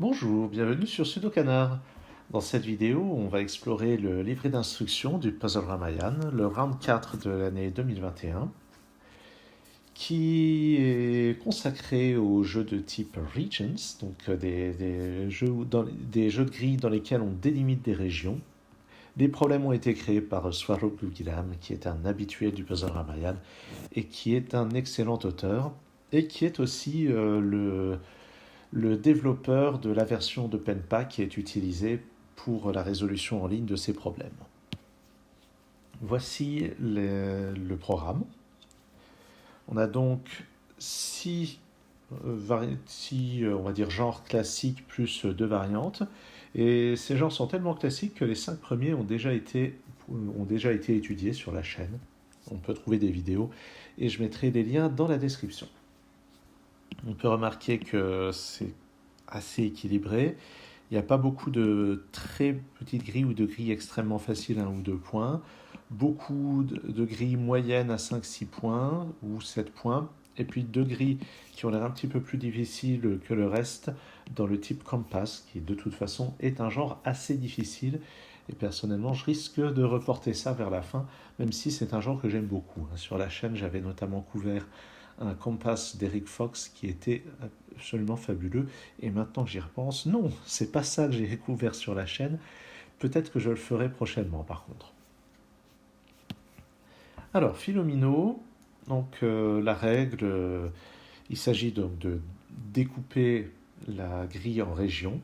Bonjour, bienvenue sur Sudokanar. Dans cette vidéo, on va explorer le livret d'instructions du Puzzle Ramayan, le round 4 de l'année 2021, qui est consacré aux jeux de type Regions, donc des jeux de grille dans lesquels on délimite des régions. Les problèmes ont été créés par Swaroop Gugilam, qui est un habitué du Puzzle Ramayan et qui est un excellent auteur, et qui est aussi le développeur de la version de Penpa qui est utilisée pour la résolution en ligne de ces problèmes. Voici le programme. On a donc six on va dire, genres classiques plus deux variantes. Et ces genres sont tellement classiques que les 5 premiers ont déjà été étudiés sur la chaîne. On peut trouver des vidéos et je mettrai des liens dans la description. On peut remarquer que c'est assez équilibré. Il n'y a pas beaucoup de très petites grilles ou de grilles extrêmement faciles à 1 ou 2 points. Beaucoup de grilles moyennes à 5-6 points ou 7 points. Et puis 2 grilles qui ont l'air un petit peu plus difficiles que le reste dans le type Compass, qui de toute façon est un genre assez difficile. Et personnellement, je risque de reporter ça vers la fin, même si c'est un genre que j'aime beaucoup. Sur la chaîne, j'avais notamment couvert un Compass d'Eric Fox qui était absolument fabuleux. Et maintenant que j'y repense, non, c'est pas ça que j'ai découvert sur la chaîne. Peut-être que je le ferai prochainement, par contre. Alors, Philomino, donc la règle, il s'agit donc de découper la grille en régions.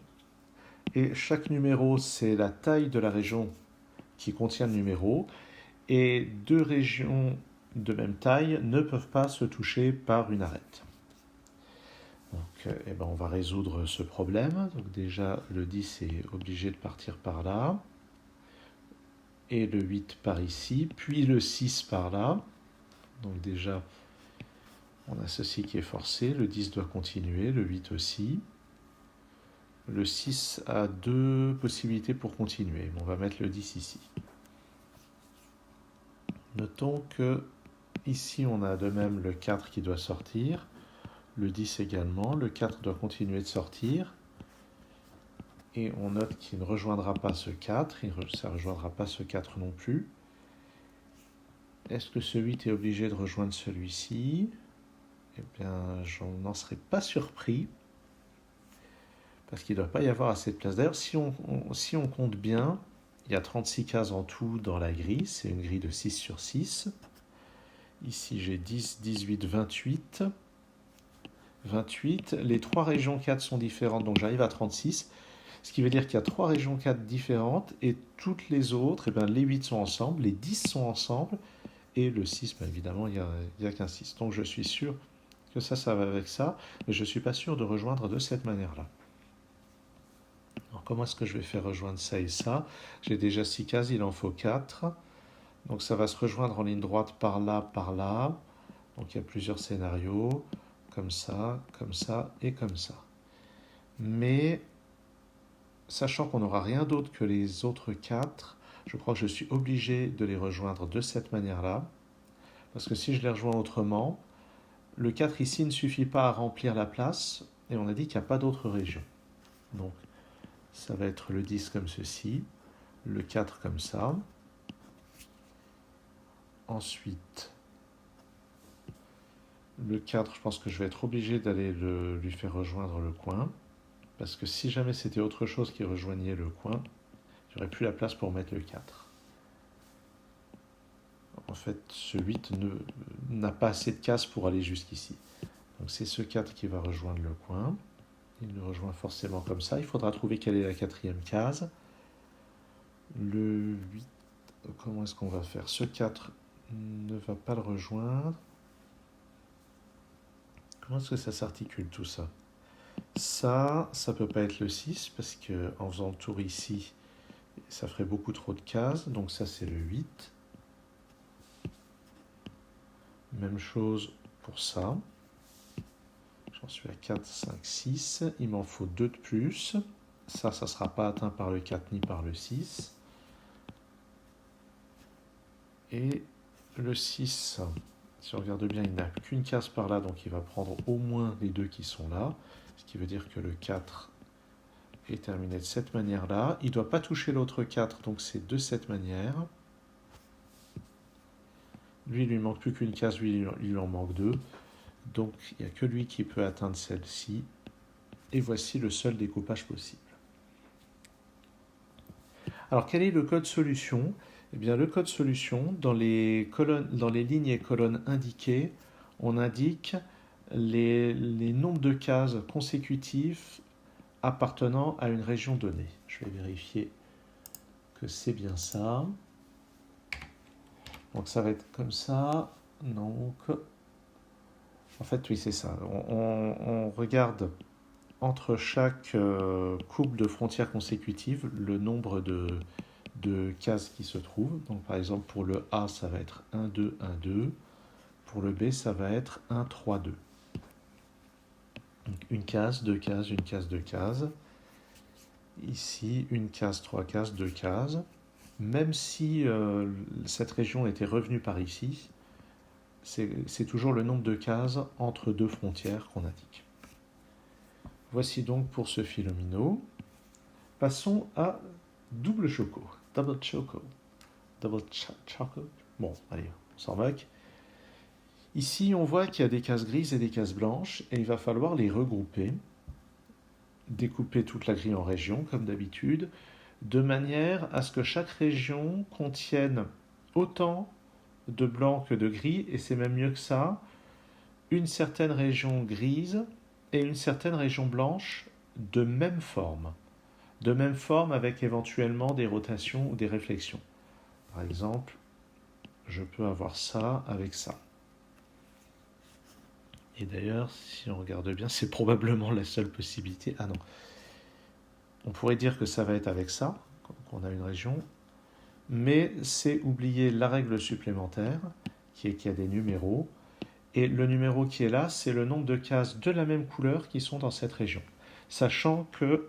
Et chaque numéro, c'est la taille de la région qui contient le numéro. Et 2 régions de même taille ne peuvent pas se toucher par une arête. Donc, on va résoudre ce problème. Donc déjà, le 10 est obligé de partir par là. Et le 8 par ici. Puis le 6 par là. Donc déjà, on a ceci qui est forcé. Le 10 doit continuer, le 8 aussi. Le 6 a 2 possibilités pour continuer. On va mettre le 10 ici. Notons que ici, on a de même le 4 qui doit sortir. Le 10 également. Le 4 doit continuer de sortir. Et on note qu'il ne rejoindra pas ce 4. Ça ne rejoindra pas ce 4 non plus. Est-ce que ce 8 est obligé de rejoindre celui-ci? Eh bien, je n'en serais pas surpris. Parce qu'il ne doit pas y avoir assez de place. D'ailleurs, si on compte bien, il y a 36 cases en tout dans la grille. C'est une grille de 6 sur 6. Ici, j'ai 10, 18, 28. 28. Les 3 régions 4 sont différentes, donc j'arrive à 36. Ce qui veut dire qu'il y a 3 régions 4 différentes et toutes les autres, les 8 sont ensemble, les 10 sont ensemble et le 6, évidemment, il n'y a qu'un 6. Donc je suis sûr que ça va avec ça, mais je ne suis pas sûr de rejoindre de cette manière-là. Alors comment est-ce que je vais faire rejoindre ça et ça? J'ai déjà 6 cases, il en faut 4. Donc ça va se rejoindre en ligne droite par là, par là. Donc il y a plusieurs scénarios, comme ça et comme ça. Mais sachant qu'on n'aura rien d'autre que les autres 4, je crois que je suis obligé de les rejoindre de cette manière-là. Parce que si je les rejoins autrement, le 4 ici ne suffit pas à remplir la place, et on a dit qu'il n'y a pas d'autres régions. Donc, ça va être le 10 comme ceci, le 4 comme ça. Ensuite, le 4, je pense que je vais être obligé d'aller lui faire rejoindre le coin. Parce que si jamais c'était autre chose qui rejoignait le coin, j'aurais plus la place pour mettre le 4. En fait, ce 8 n'a pas assez de cases pour aller jusqu'ici. Donc c'est ce 4 qui va rejoindre le coin. Il le rejoint forcément comme ça. Il faudra trouver quelle est la 4e case. Le 8, comment est-ce qu'on va faire? Ce 4 ne va pas le rejoindre. Comment est-ce que ça s'articule tout ça? Ça peut pas être le 6 parce qu'en faisant le tour ici, ça ferait beaucoup trop de cases. Donc ça, c'est le 8. Même chose pour ça. J'en suis à 4, 5, 6. Il m'en faut 2 de plus. Ça ne sera pas atteint par le 4 ni par le 6. Et le 6, si on regarde bien, il n'a qu'une case par là, donc il va prendre au moins les 2 qui sont là. Ce qui veut dire que le 4 est terminé de cette manière-là. Il ne doit pas toucher l'autre 4, donc c'est de cette manière. Lui, il lui manque plus qu'une case, lui, il lui en manque 2. Donc, il n'y a que lui qui peut atteindre celle-ci. Et voici le seul découpage possible. Alors, quel est le code solution? Eh bien, le code solution, dans les lignes et colonnes indiquées, on indique les nombres de cases consécutifs appartenant à une région donnée. Je vais vérifier que c'est bien ça. Donc, ça va être comme ça. Donc, en fait, oui, c'est ça. On regarde entre chaque couple de frontières consécutives le nombre de cases qui se trouvent. Donc par exemple pour le A ça va être 1, 2, 1, 2. Pour le B ça va être 1, 3, 2. Donc une case, deux cases, une case, deux cases. Ici une case, trois cases, deux cases. Même si cette région était revenue par ici, c'est toujours le nombre de cases entre deux frontières qu'on indique. Voici donc pour ce philomino. Passons à double choco. Double choco. Double choco. Bon, allez, on s'en moque. Ici, on voit qu'il y a des cases grises et des cases blanches, et il va falloir les regrouper, découper toute la grille en régions, comme d'habitude, de manière à ce que chaque région contienne autant de blanc que de gris, et c'est même mieux que ça, une certaine région grise et une certaine région blanche de même forme. De même forme avec éventuellement des rotations ou des réflexions. Par exemple, je peux avoir ça avec ça. Et d'ailleurs, si on regarde bien, c'est probablement la seule possibilité. Ah non. On pourrait dire que ça va être avec ça, qu'on a une région, mais c'est oublier la règle supplémentaire, qui est qu'il y a des numéros, et le numéro qui est là, c'est le nombre de cases de la même couleur qui sont dans cette région. Sachant que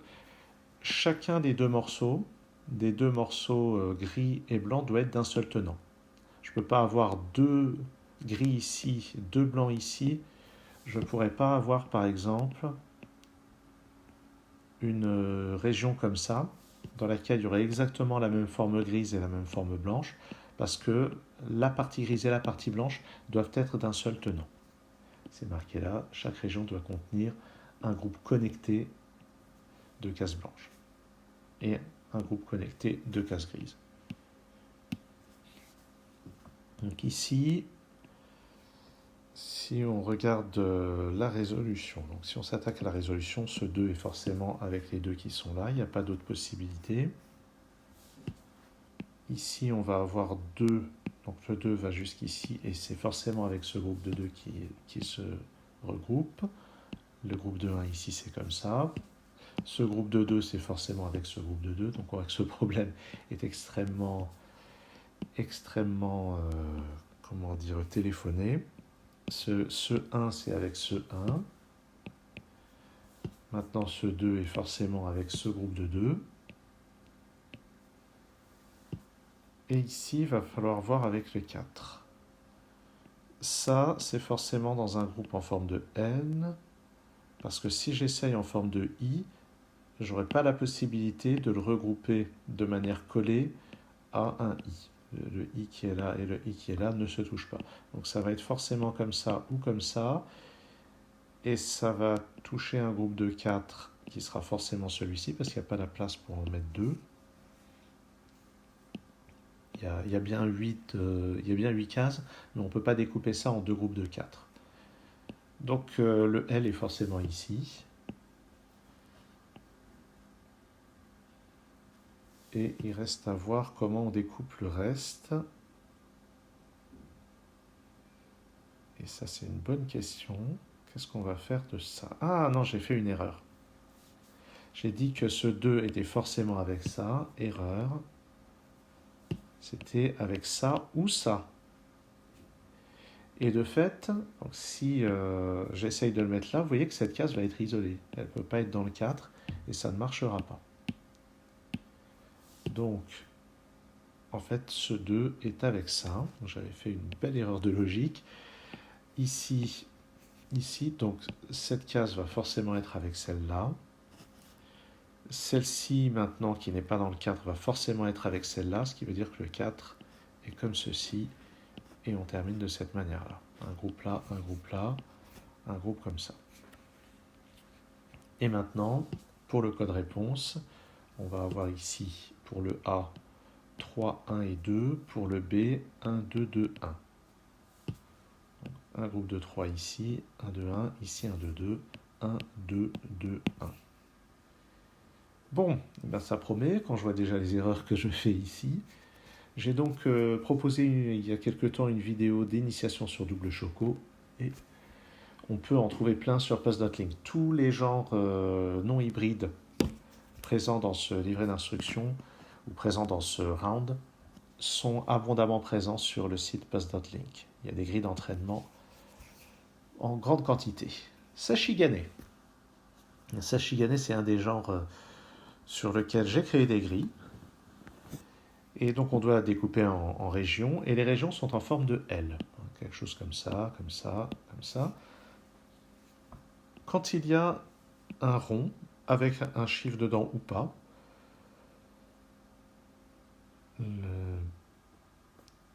chacun des deux morceaux gris et blanc, doit être d'un seul tenant. Je ne peux pas avoir deux gris ici, deux blancs ici. Je ne pourrais pas avoir, par exemple, une région comme ça, dans laquelle il y aurait exactement la même forme grise et la même forme blanche, parce que la partie grise et la partie blanche doivent être d'un seul tenant. C'est marqué là, chaque région doit contenir un groupe connecté de cases blanches et un groupe connecté de cases grises. Donc ici, si on regarde la résolution, donc si on s'attaque à la résolution, ce 2 est forcément avec les deux qui sont là, il n'y a pas d'autre possibilité. Ici, on va avoir 2, donc le 2 va jusqu'ici, et c'est forcément avec ce groupe de 2 qui se regroupe. Le groupe de 1 ici, c'est comme ça. Ce groupe de 2, c'est forcément avec ce groupe de 2, donc on voit que ce problème est extrêmement comment dire, téléphoné. Ce 1, c'est avec ce 1. Maintenant, ce 2 est forcément avec ce groupe de 2. Et ici, il va falloir voir avec le 4. Ça, c'est forcément dans un groupe en forme de N, parce que si j'essaye en forme de I, je n'aurai pas la possibilité de le regrouper de manière collée à un I. Le I qui est là et le I qui est là ne se touchent pas. Donc ça va être forcément comme ça ou comme ça. Et ça va toucher un groupe de 4 qui sera forcément celui-ci parce qu'il n'y a pas la place pour en mettre 2. Il y a bien 8 cases, mais on ne peut pas découper ça en deux groupes de 4. Donc le L est forcément ici. Et il reste à voir comment on découpe le reste. Et ça, c'est une bonne question. Qu'est-ce qu'on va faire de ça? Ah non, j'ai fait une erreur. J'ai dit que ce 2 était forcément avec ça. Erreur. C'était avec ça ou ça. Et de fait, donc si j'essaye de le mettre là, vous voyez que cette case va être isolée. Elle ne peut pas être dans le 4 et ça ne marchera pas. Donc, en fait, ce 2 est avec ça. J'avais fait une belle erreur de logique. Ici, donc cette case va forcément être avec celle-là. Celle-ci, maintenant, qui n'est pas dans le 4, va forcément être avec celle-là, ce qui veut dire que le 4 est comme ceci, et on termine de cette manière-là. Un groupe là, un groupe là, un groupe comme ça. Et maintenant, pour le code réponse, on va avoir ici, pour le A, 3, 1 et 2, pour le B, 1, 2, 2, 1. Un groupe de 3 ici, 1, 2, 1, ici 1, 2, 2, 1, 2, 2, 1. Bon, ben ça promet, quand je vois déjà les erreurs que je fais ici. J'ai donc proposé il y a quelque temps une vidéo d'initiation sur double choco, et on peut en trouver plein sur Post.link. Tous les genres non hybrides présents dans ce livret d'instructions ou présents dans ce round sont abondamment présents sur le site Post.link. Il y a des grilles d'entraînement en grande quantité. Sashigane. Sashigane, c'est un des genres sur lequel j'ai créé des grilles. Et donc on doit découper en régions, et les régions sont en forme de L. Quelque chose comme ça, comme ça, comme ça. Quand il y a un rond, avec un chiffre dedans ou pas, alors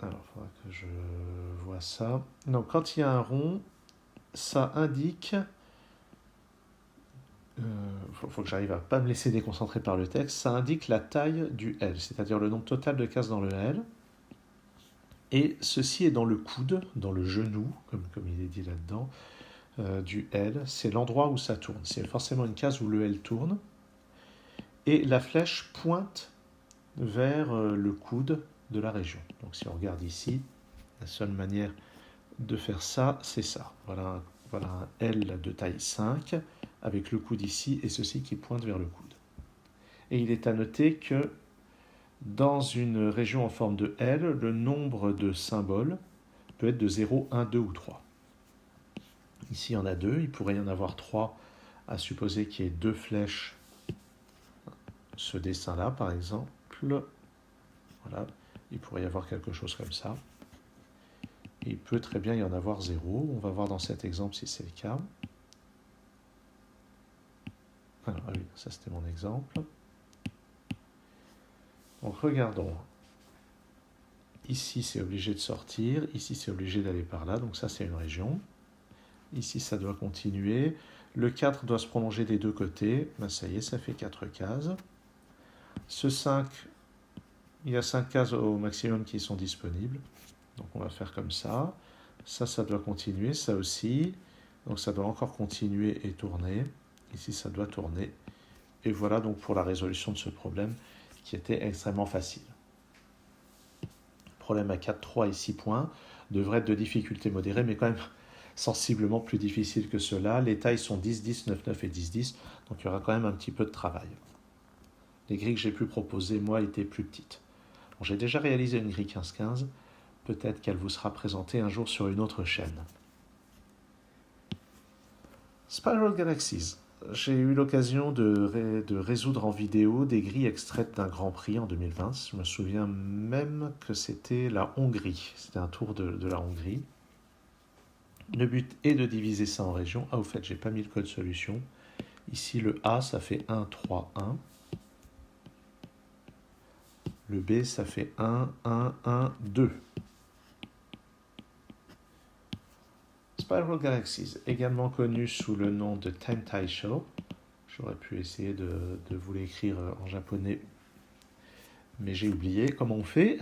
il faudra que je vois ça. Donc quand il y a un rond, ça indique... faut que j'arrive à ne pas me laisser déconcentrer par le texte. Ça indique la taille du L, c'est-à-dire le nombre total de cases dans le L. Et ceci est dans le coude, dans le genou, comme il est dit là-dedans, du L. C'est l'endroit où ça tourne. C'est forcément une case où le L tourne. Et la flèche pointe vers le coude de la région. Donc si on regarde ici, la seule manière de faire ça, c'est ça. Voilà un L de taille 5, avec le coude ici, et ceci qui pointe vers le coude. Et il est à noter que dans une région en forme de L, le nombre de symboles peut être de 0, 1, 2 ou 3. Ici, il y en a 2, il pourrait y en avoir 3, à supposer qu'il y ait 2 flèches, ce dessin-là par exemple. Voilà, il pourrait y avoir quelque chose comme ça. Il peut très bien y en avoir 0. On va voir dans cet exemple si c'est le cas. Alors, ah oui, ça c'était mon exemple. Donc regardons. Ici c'est obligé de sortir, ici c'est obligé d'aller par là, donc ça c'est une région. Ici ça doit continuer. Le 4 doit se prolonger des deux côtés. Ben, ça y est, ça fait 4 cases. Ce 5, il y a 5 cases au maximum qui sont disponibles. Donc on va faire comme ça. Ça doit continuer, ça aussi. Donc ça doit encore continuer et tourner. Ici ça doit tourner. Et voilà donc pour la résolution de ce problème qui était extrêmement facile. Problème à 4, 3 et 6 points devrait être de difficulté modérée, mais quand même sensiblement plus difficile que cela. Les tailles sont 10, 10, 9, 9 et 10, 10, donc il y aura quand même un petit peu de travail. Les grilles que j'ai pu proposer, moi, étaient plus petites. Bon, j'ai déjà réalisé une grille 15-15, peut-être qu'elle vous sera présentée un jour sur une autre chaîne. Spiral Galaxies. J'ai eu l'occasion de résoudre en vidéo des grilles extraites d'un Grand Prix en 2020. Je me souviens même que c'était la Hongrie. C'était un tour de la Hongrie. Le but est de diviser ça en régions. Ah, au fait, j'ai pas mis le code solution. Ici, le A, ça fait 1, 3, 1. Le B, ça fait 1, 1, 1, 2. Spiral Galaxies, également connu sous le nom de Tentai Show. J'aurais pu essayer de vous l'écrire en japonais, mais j'ai oublié comment on fait.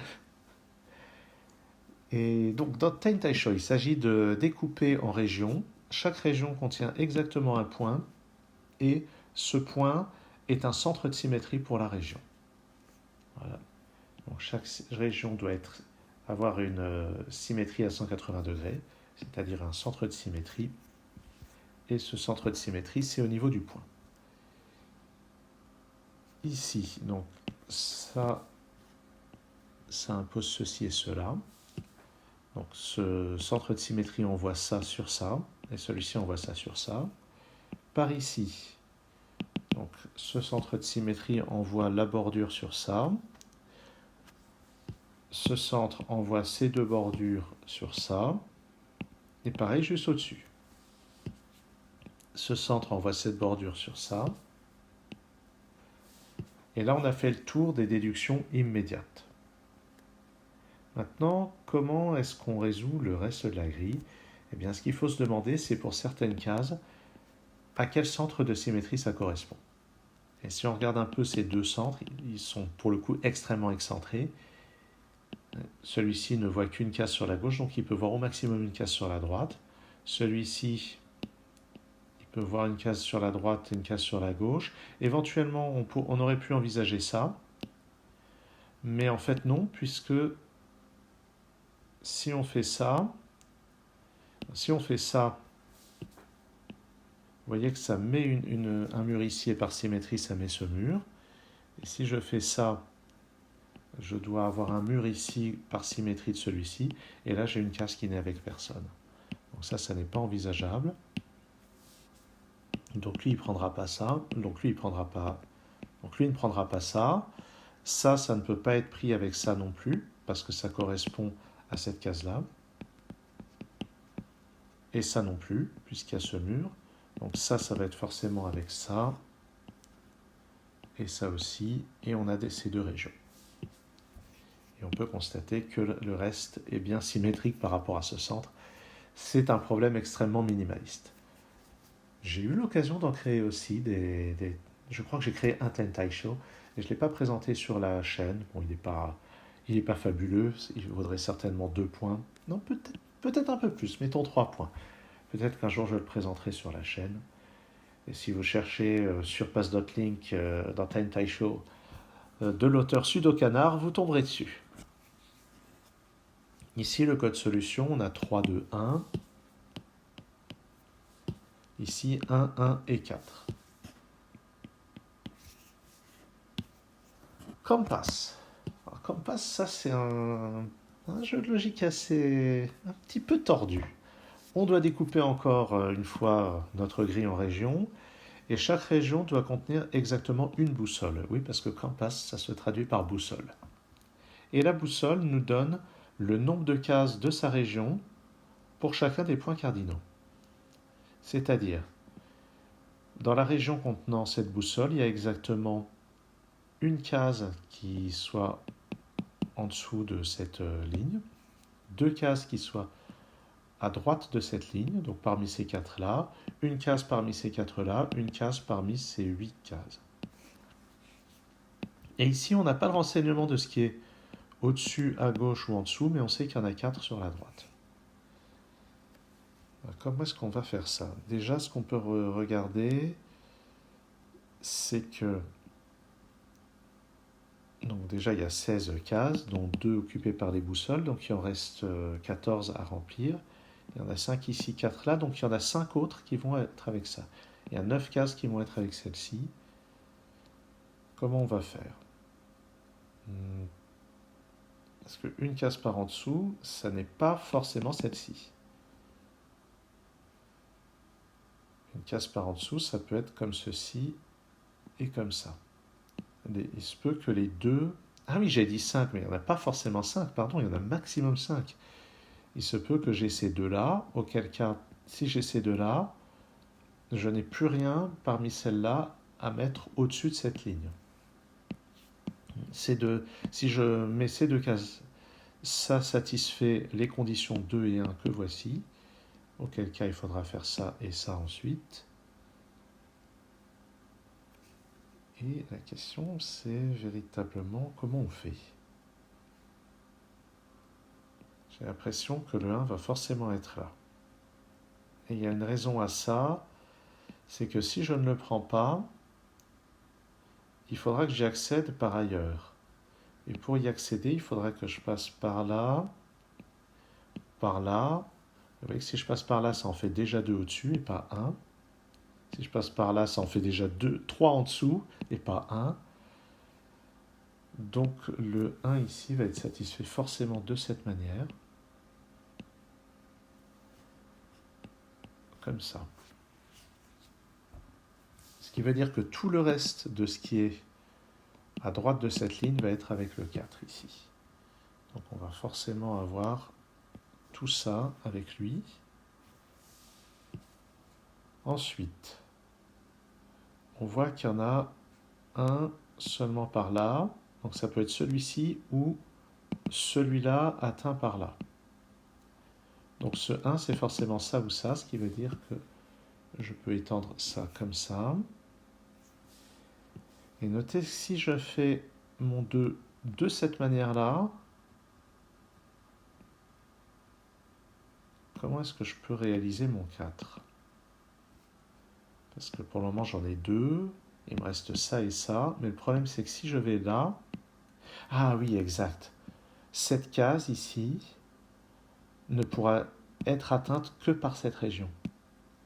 Et donc dans Tentai Show, il s'agit de découper en régions. Chaque région contient exactement un point, et ce point est un centre de symétrie pour la région. Voilà. Donc chaque région doit avoir une symétrie à 180 degrés, c'est-à-dire un centre de symétrie. Et ce centre de symétrie, c'est au niveau du point. Ici, donc ça impose ceci et cela. Donc ce centre de symétrie envoie ça sur ça, et celui-ci envoie ça sur ça. Par ici, donc ce centre de symétrie envoie la bordure sur ça. Ce centre envoie ces deux bordures sur ça. Et pareil, juste au-dessus. Ce centre envoie cette bordure sur ça. Et là, on a fait le tour des déductions immédiates. Maintenant, comment est-ce qu'on résout le reste de la grille? Eh bien, ce qu'il faut se demander, c'est pour certaines cases, à quel centre de symétrie ça correspond. Et si on regarde un peu ces deux centres, ils sont pour le coup extrêmement excentrés. Celui-ci ne voit qu'une case sur la gauche, donc il peut voir au maximum une case sur la droite. Celui-ci, il peut voir une case sur la droite et une case sur la gauche. Éventuellement, on aurait pu envisager ça, mais en fait non, puisque si on fait ça, vous voyez que ça met un mur ici et par symétrie, ça met ce mur. Et si je fais ça, je dois avoir un mur ici par symétrie de celui-ci. Et là, j'ai une case qui n'est avec personne. Donc ça n'est pas envisageable. Donc lui, il ne prendra pas ça. Donc lui, il prendra pas. Donc lui, il ne prendra pas ça. Ça ne peut pas être pris avec ça non plus, parce que ça correspond à cette case-là. Et ça non plus, puisqu'il y a ce mur. Donc ça va être forcément avec ça. Et ça aussi. Et on a ces deux régions. Et on peut constater que le reste est bien symétrique par rapport à ce centre. C'est un problème extrêmement minimaliste. J'ai eu l'occasion d'en créer aussi je crois que j'ai créé un Tentaisho et je ne l'ai pas présenté sur la chaîne. Bon, il est pas fabuleux, il vaudrait certainement 2 points. Non, peut-être un peu plus, mettons 3 points. Peut-être qu'un jour je le présenterai sur la chaîne. Et si vous cherchez sur pass.link dans Tentaisho de l'auteur Sudokanar, vous tomberez dessus. Ici, le code solution, on a 3, 2, 1. Ici, 1, 1 et 4. Compass. Alors, Compass, ça c'est un jeu de logique un petit peu tordu. On doit découper encore une fois notre grille en régions, et chaque région doit contenir exactement une boussole. Oui, parce que Compass, ça se traduit par boussole. Et la boussole nous donne le nombre de cases de sa région pour chacun des points cardinaux. C'est-à-dire, dans la région contenant cette boussole, il y a exactement une case qui soit en dessous de cette ligne, 2 cases qui soient à droite de cette ligne, donc parmi ces 4-là, une case parmi ces 4-là, une case parmi ces 8 cases. Et ici, on n'a pas le renseignement de ce qui est au-dessus, à gauche ou en dessous, mais on sait qu'il y en a 4 sur la droite. Alors, comment est-ce qu'on va faire ça? Déjà, ce qu'on peut regarder, c'est que donc déjà, il y a 16 cases, dont 2 occupées par les boussoles, donc il en reste 14 à remplir. Il y en a 5 ici, 4 là, donc il y en a 5 autres qui vont être avec ça. Il y a 9 cases qui vont être avec celle-ci. Comment on va faire? Parce qu'une case par en dessous, ça n'est pas forcément celle-ci. Une case par en dessous, ça peut être comme ceci et comme ça. Il se peut que les deux... Ah oui, j'ai dit 5, mais il n'y en a pas forcément 5, pardon, il y en a maximum 5. Il se peut que j'ai ces deux-là, auquel cas, si j'ai ces deux-là, je n'ai plus rien parmi celles-là à mettre au-dessus de cette ligne. Si je mets ces deux cases, ça satisfait les conditions 2 et 1 que voici, auquel cas il faudra faire ça et ça ensuite. Et la question, c'est véritablement comment on fait. J'ai l'impression que le 1 va forcément être là. Et il y a une raison à ça, c'est que si je ne le prends pas, il faudra que j'y accède par ailleurs. Et pour y accéder, il faudra que je passe par là, par là. Vous voyez que si je passe par là, ça en fait déjà 2 au-dessus et pas 1. Si je passe par là, ça en fait déjà 3 en dessous et pas 1. Donc le 1 ici va être satisfait forcément de cette manière. Comme ça. Ce qui veut dire que tout le reste de ce qui est à droite de cette ligne va être avec le 4 ici. Donc on va forcément avoir tout ça avec lui. Ensuite, on voit qu'il y en a 1 seulement par là. Donc ça peut être celui-ci ou celui-là atteint par là. Donc ce 1, c'est forcément ça ou ça, ce qui veut dire que je peux étendre ça comme ça. Et notez que si je fais mon 2 de cette manière-là, comment est-ce que je peux réaliser mon 4? Parce que pour le moment, j'en ai 2. Il me reste ça et ça. Mais le problème, c'est que si je vais là... Ah oui, exact. Cette case ici ne pourra être atteinte que par cette région.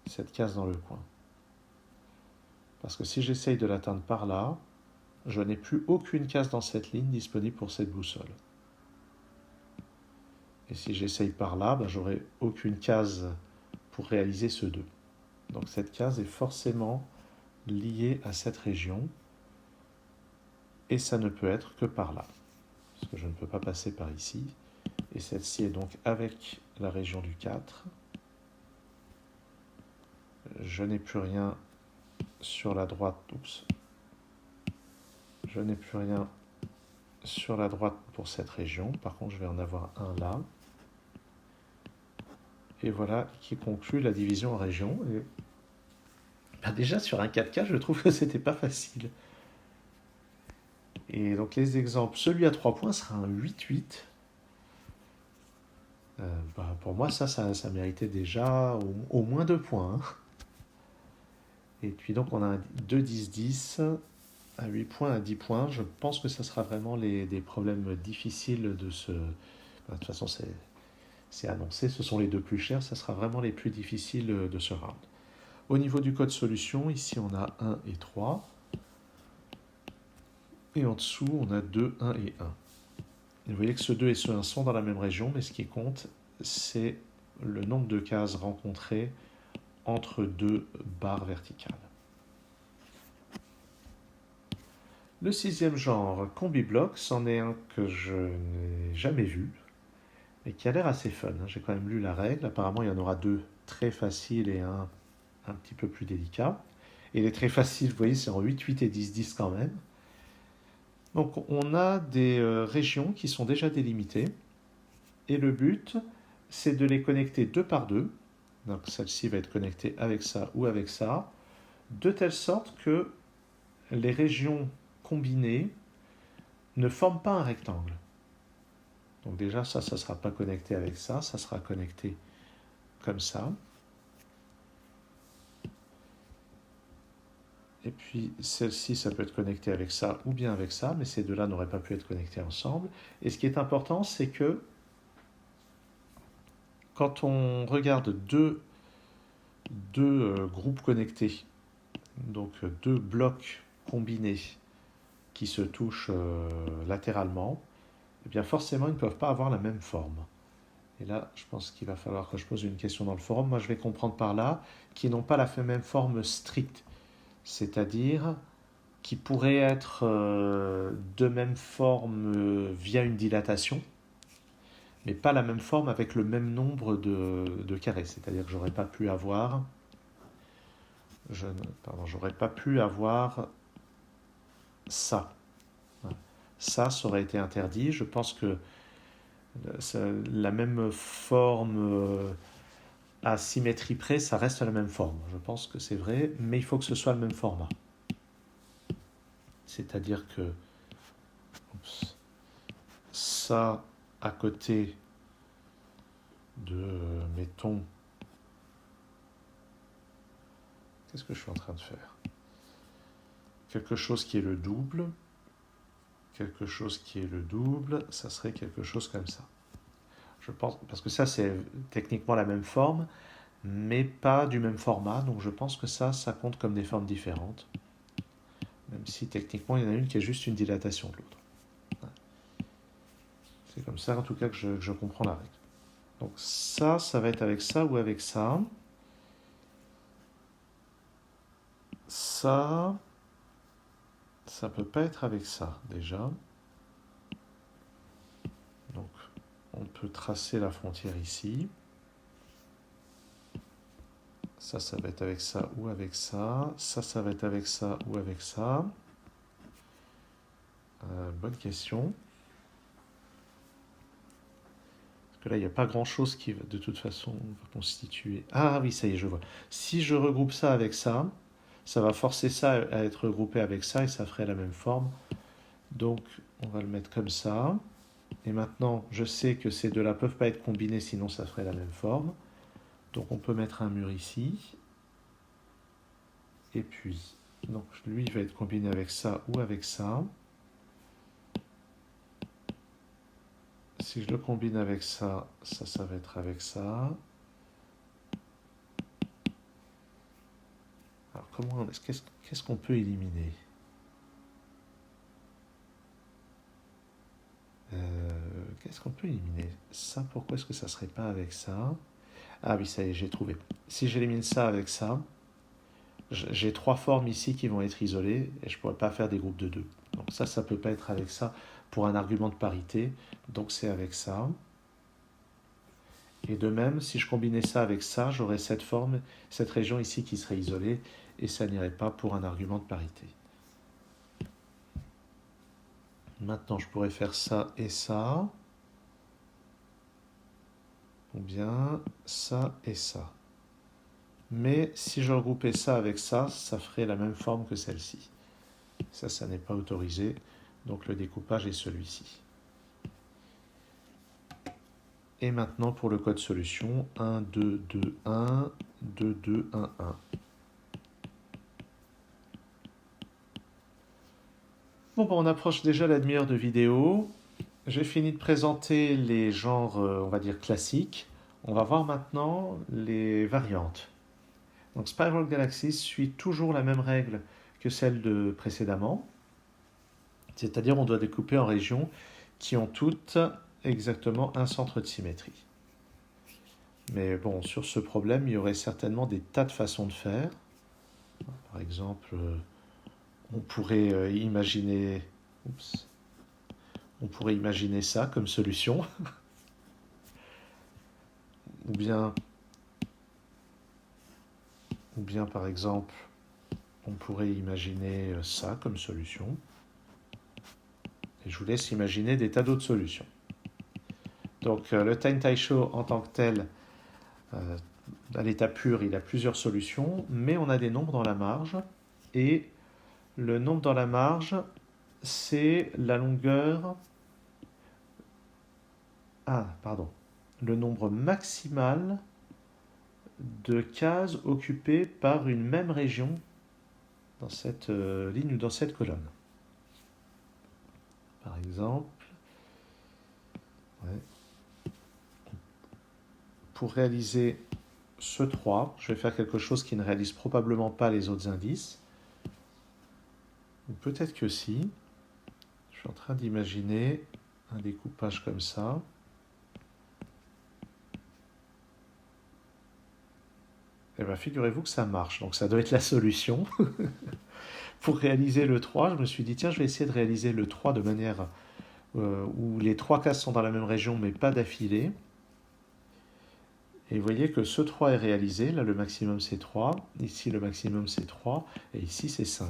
Cette case dans le coin. Parce que si j'essaye de l'atteindre par là, je n'ai plus aucune case dans cette ligne disponible pour cette boussole. Et si j'essaye par là, ben, j'aurai aucune case pour réaliser ce 2. Donc cette case est forcément liée à cette région. Et ça ne peut être que par là. Parce que je ne peux pas passer par ici. Et celle-ci est donc avec la région du 4. Je n'ai plus rien sur la droite. Oups. Je n'ai plus rien sur la droite pour cette région. Par contre, je vais en avoir un là. Et voilà qui conclut la division en régions. Et ben déjà, sur un 4K, je trouve que c'était pas facile. Et donc, les exemples, celui à 3 points sera un 8-8. Pour moi, ça méritait déjà au moins 2 points. Hein. Et puis donc, on a un 2-10-10 à 8 points, à 10 points. Je pense que ça sera vraiment des problèmes difficiles de ce... De toute façon, c'est annoncé, ce sont les deux plus chers, ça sera vraiment les plus difficiles de ce round. Au niveau du code solution, ici on a 1 et 3. Et en dessous, on a 2, 1 et 1. Et vous voyez que ce 2 et ce 1 sont dans la même région, mais ce qui compte, c'est le nombre de cases rencontrées entre deux barres verticales. Le sixième genre, combi-block, c'en est un que je n'ai jamais vu, et qui a l'air assez fun. J'ai quand même lu la règle. Apparemment, il y en aura 2 très faciles et un petit peu plus délicat. Et les très faciles, vous voyez, c'est en 8, 8 et 10, 10 quand même. Donc, on a des régions qui sont déjà délimitées. Et le but, c'est de les connecter 2 par 2. Donc, celle-ci va être connectée avec ça ou avec ça, de telle sorte que les régions combinées ne forment pas un rectangle. Donc déjà, ça ne sera pas connecté avec ça sera connecté comme ça. Et puis celle-ci, ça peut être connecté avec ça ou bien avec ça, mais ces deux-là n'auraient pas pu être connectés ensemble. Et ce qui est important, c'est que quand on regarde deux groupes connectés, donc 2 blocs combinés qui se touchent latéralement, eh bien forcément, ils ne peuvent pas avoir la même forme. Et là, je pense qu'il va falloir que je pose une question dans le forum. Moi, je vais comprendre par là qu'ils n'ont pas la même forme stricte, c'est-à-dire qui pourraient être de même forme via une dilatation, mais pas la même forme avec le même nombre de carrés. C'est-à-dire que j'aurais pas pu avoir... j'aurais pas pu avoir ça. Ça aurait été interdit. Je pense que la même forme à symétrie près, ça reste la même forme. Je pense que c'est vrai, mais il faut que ce soit le même format. C'est-à-dire que ça à côté de, mettons, qu'est-ce que je suis en train de faire? Quelque chose qui est le double, quelque chose qui est le double, ça serait quelque chose comme ça. Je pense, parce que ça c'est techniquement la même forme, mais pas du même format, donc je pense que ça compte comme des formes différentes, même si techniquement il y en a une qui est juste une dilatation de l'autre. C'est comme ça en tout cas que je comprends la règle. Donc ça va être avec ça ou avec ça. Ça peut pas être avec ça déjà. Donc on peut tracer la frontière ici. Ça va être avec ça ou avec ça. Ça va être avec ça ou avec ça. Bonne question. Parce que là, il n'y a pas grand-chose qui, de toute façon, va constituer... Ah oui, ça y est, je vois. Si je regroupe ça avec ça, ça va forcer ça à être regroupé avec ça et ça ferait la même forme. Donc, on va le mettre comme ça. Et maintenant, je sais que ces deux-là ne peuvent pas être combinés, sinon ça ferait la même forme. Donc, on peut mettre un mur ici. Et puis, donc, lui, il va être combiné avec ça ou avec ça. Si je le combine avec ça, ça va être avec ça. Alors, qu'est-ce qu'on peut éliminer? Qu'est-ce qu'on peut éliminer? Ça, pourquoi est-ce que ça serait pas avec ça? Ah oui, ça y est, j'ai trouvé. Si j'élimine ça avec ça, j'ai trois formes ici qui vont être isolées et je ne pourrais pas faire des groupes de deux. Donc ça ne peut pas être avec ça pour un argument de parité. Donc c'est avec ça. Et de même, si je combinais ça avec ça, j'aurais cette forme, cette région ici qui serait isolée et ça n'irait pas pour un argument de parité. Maintenant, je pourrais faire ça et ça. Ou bien ça et ça. Mais si je regroupais ça avec ça, ça ferait la même forme que celle-ci. Ça n'est pas autorisé. Donc le découpage est celui-ci. Et maintenant pour le code solution, 1, 2, 2, 1, 2, 2, 1, 1. Bon, on approche déjà la demi-heure de vidéo. J'ai fini de présenter les genres, on va dire, classiques. On va voir maintenant les variantes. Donc Spiral Galaxies suit toujours la même règle que celle de précédemment. C'est-à-dire on doit découper en régions qui ont toutes exactement un centre de symétrie. Mais bon, sur ce problème, il y aurait certainement des tas de façons de faire. Par exemple, on pourrait imaginer... Oups. On pourrait imaginer ça comme solution. ou bien, par exemple, on pourrait imaginer ça comme solution. Et je vous laisse imaginer des tas d'autres solutions. Donc le Time Taisho en tant que tel, à l'état pur, il a plusieurs solutions, mais on a des nombres dans la marge. Et le nombre dans la marge, c'est la longueur... Ah, pardon. Le nombre maximal de cases occupées par une même région dans cette ligne ou dans cette colonne. Par exemple, pour réaliser ce 3, je vais faire quelque chose qui ne réalise probablement pas les autres indices. Ou peut-être que si. Je suis en train d'imaginer un découpage comme ça. Eh bien, figurez-vous que ça marche. Donc, ça doit être la solution. Pour réaliser le 3, je me suis dit, tiens, je vais essayer de réaliser le 3 de manière où les trois cases sont dans la même région, mais pas d'affilée. Et vous voyez que ce 3 est réalisé. Là, le maximum, c'est 3. Ici, le maximum, c'est 3. Et ici, c'est 5.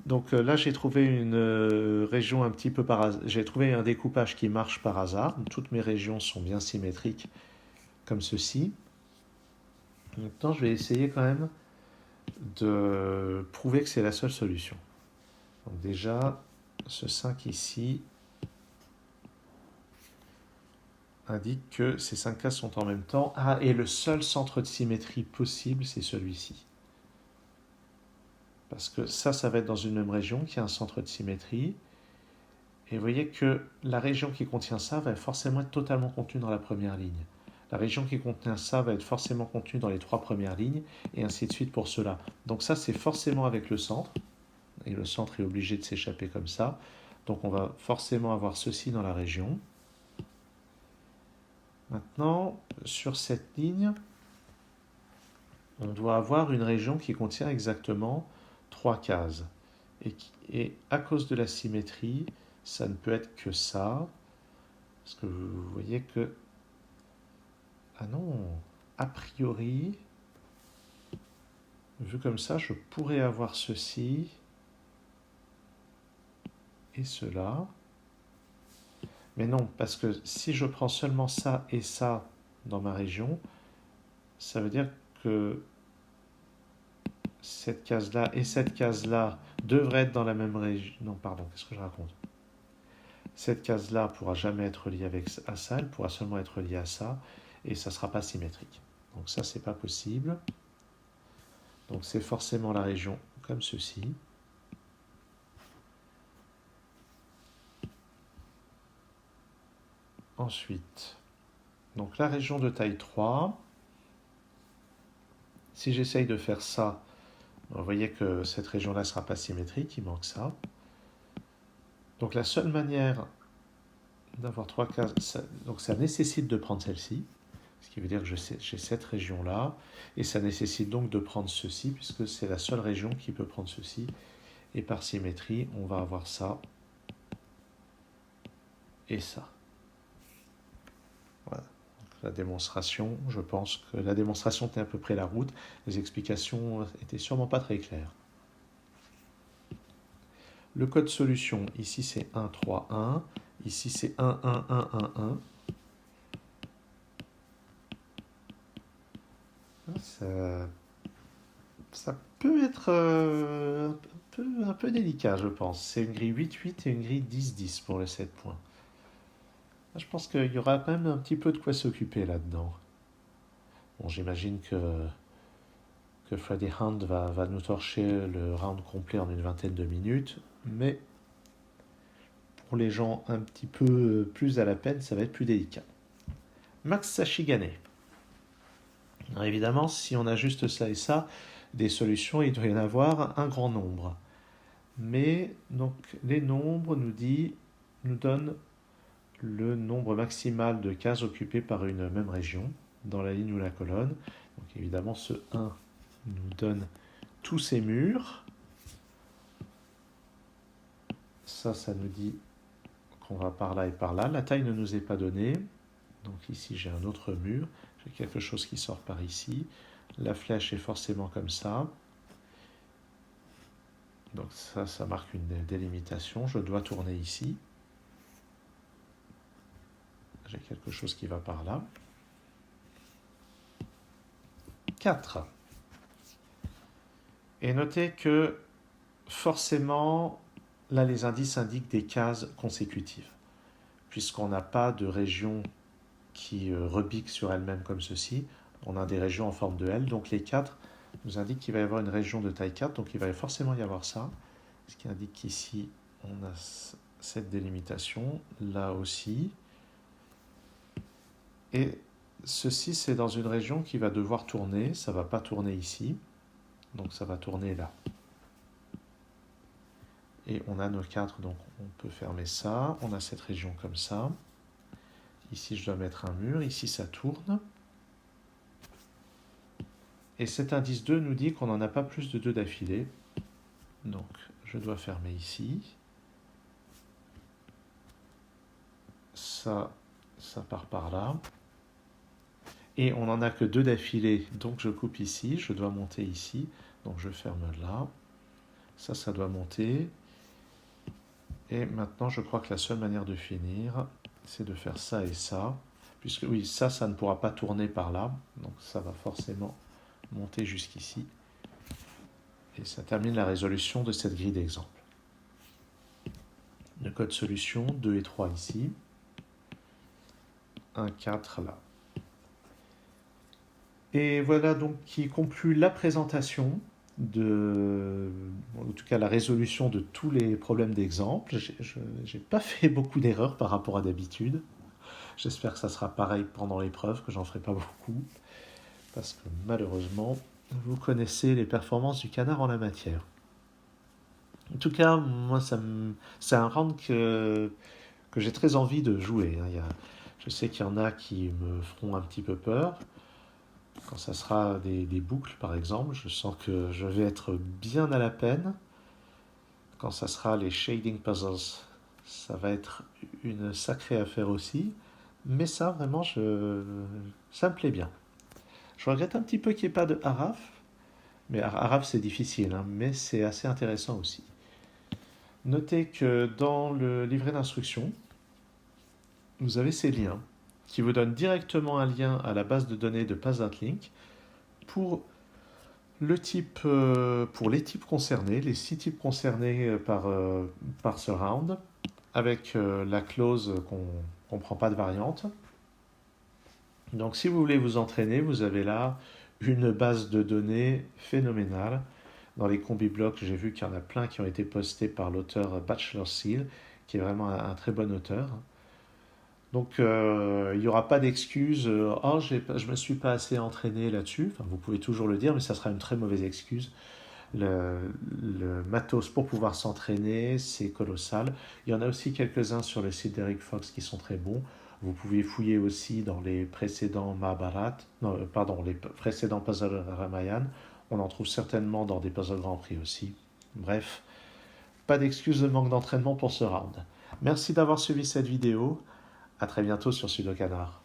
Donc là, j'ai trouvé une région un petit peu par hasard. J'ai trouvé un découpage qui marche par hasard. Toutes mes régions sont bien symétriques, comme ceci. Maintenant, je vais essayer quand même de prouver que c'est la seule solution. Donc déjà, ce 5 ici indique que ces 5 cases sont en même temps. Ah, et le seul centre de symétrie possible, c'est celui-ci. Parce que ça va être dans une même région qui a un centre de symétrie. Et vous voyez que la région qui contient ça va forcément être totalement contenue dans la première ligne. La région qui contient ça va être forcément contenue dans les trois premières lignes, et ainsi de suite pour cela. Donc ça, c'est forcément avec le centre, et le centre est obligé de s'échapper comme ça. Donc on va forcément avoir ceci dans la région. Maintenant, sur cette ligne, on doit avoir une région qui contient exactement 3 cases. Et à cause de la symétrie, ça ne peut être que ça. Parce que vous voyez que... Ah non, a priori, vu comme ça, je pourrais avoir ceci. et cela. Mais non, parce que si je prends seulement ça et ça dans ma région, ça veut dire que cette case-là et cette case-là devraient être dans la même région. Non, pardon, qu'est-ce que je raconte? Cette case-là pourra jamais être liée à ça, elle pourra seulement être liée à ça, et ça ne sera pas symétrique. Donc ça, c'est pas possible. Donc c'est forcément la région comme ceci. Ensuite, donc la région de taille 3, si j'essaye de faire ça, vous voyez que cette région-là ne sera pas symétrique, il manque ça. Donc la seule manière d'avoir 3 cases, donc ça nécessite de prendre celle-ci, ce qui veut dire que j'ai cette région-là, et ça nécessite donc de prendre ceci, puisque c'est la seule région qui peut prendre ceci, et par symétrie, on va avoir ça et ça. Voilà. Donc, la démonstration, je pense que la démonstration était à peu près la route, les explications étaient sûrement pas très claires. Le code solution, ici c'est 1, 3, 1, ici c'est 1, 1, 1, 1, 1. Ça peut être un peu délicat, je pense. C'est une grille 8-8 et une grille 10-10 pour les 7 points. Je pense qu'il y aura quand même un petit peu de quoi s'occuper là-dedans. Bon, j'imagine que Freddy Hunt va nous torcher le round complet en une vingtaine de minutes, mais pour les gens un petit peu plus à la peine, ça va être plus délicat. Max Sashigane. Alors évidemment, si on a juste ça et ça, des solutions, il doit y en avoir un grand nombre. Mais donc les nombres nous donnent le nombre maximal de cases occupées par une même région dans la ligne ou la colonne. Donc évidemment, ce 1 nous donne tous ces murs. Ça nous dit qu'on va par là et par là. La taille ne nous est pas donnée. Donc ici, j'ai un autre mur. J'ai quelque chose qui sort par ici. La flèche est forcément comme ça. Donc ça marque une délimitation. Je dois tourner ici. J'ai quelque chose qui va par là. 4. Et notez que forcément, là les indices indiquent des cases consécutives, puisqu'on n'a pas de région qui repique sur elle-même comme ceci. On a des régions en forme de L, donc les 4 nous indiquent qu'il va y avoir une région de taille 4, donc il va forcément y avoir ça, ce qui indique qu'ici on a cette délimitation, là aussi. Et ceci, c'est dans une région qui va devoir tourner, ça ne va pas tourner ici, donc ça va tourner là. Et on a nos 4, donc on peut fermer ça, on a cette région comme ça. Ici, je dois mettre un mur, ici ça tourne. Et cet indice 2 nous dit qu'on n'en a pas plus de 2 d'affilée. Donc, je dois fermer ici. Ça part par là. Et on n'en a que 2 d'affilée, donc je coupe ici. Je dois monter ici, donc je ferme là. Ça doit monter. Et maintenant, je crois que la seule manière de finir, c'est de faire ça et ça. Puisque oui, ça ne pourra pas tourner par là. Donc ça va forcément monter jusqu'ici. Et ça termine la résolution de cette grille d'exemple. Le code solution, 2 et 3 ici. 1, 4 là. Et voilà donc qui conclut la présentation en tout cas la résolution de tous les problèmes d'exemple. Je n'ai pas fait beaucoup d'erreurs par rapport à d'habitude. J'espère que ça sera pareil pendant l'épreuve, que j'en ferai pas beaucoup. Parce que malheureusement, vous connaissez les performances du canard en la matière. En tout cas, moi, c'est un round que j'ai très envie de jouer. Je sais qu'il y en a qui me feront un petit peu peur. Quand ça sera des boucles, par exemple, je sens que je vais être bien à la peine. Quand ça sera les shading puzzles, ça va être une sacrée affaire aussi. Mais ça, vraiment, ça me plaît bien. Je regrette un petit peu qu'il n'y ait pas de Araf. Mais Araf, c'est difficile, hein, mais c'est assez intéressant aussi. Notez que dans le livret d'instruction, vous avez ces liens qui vous donnent directement un lien à la base de données de PassAtLink pour pour les types concernés, les 6 types concernés par ce round, avec la clause qu'on ne prend pas de variante. Donc si vous voulez vous entraîner, vous avez là une base de données phénoménale. Dans les combi-blocs, j'ai vu qu'il y en a plein qui ont été postés par l'auteur Bachelor Seal, qui est vraiment un très bon auteur. Donc il n'y aura pas d'excuse, oh je ne me suis pas assez entraîné là-dessus. Enfin, vous pouvez toujours le dire, mais ça sera une très mauvaise excuse. Le, le matos pour pouvoir s'entraîner, c'est colossal. Il y en a aussi quelques-uns sur le site d'Eric Fox qui sont très bons. Vous pouvez fouiller aussi dans les précédents Mahabharat, non, pardon, les précédents puzzles Ramayan. On en trouve certainement dans des puzzles Grand Prix aussi. Bref, pas d'excuse de manque d'entraînement pour ce round. Merci d'avoir suivi cette vidéo. À très bientôt sur Sudokanar.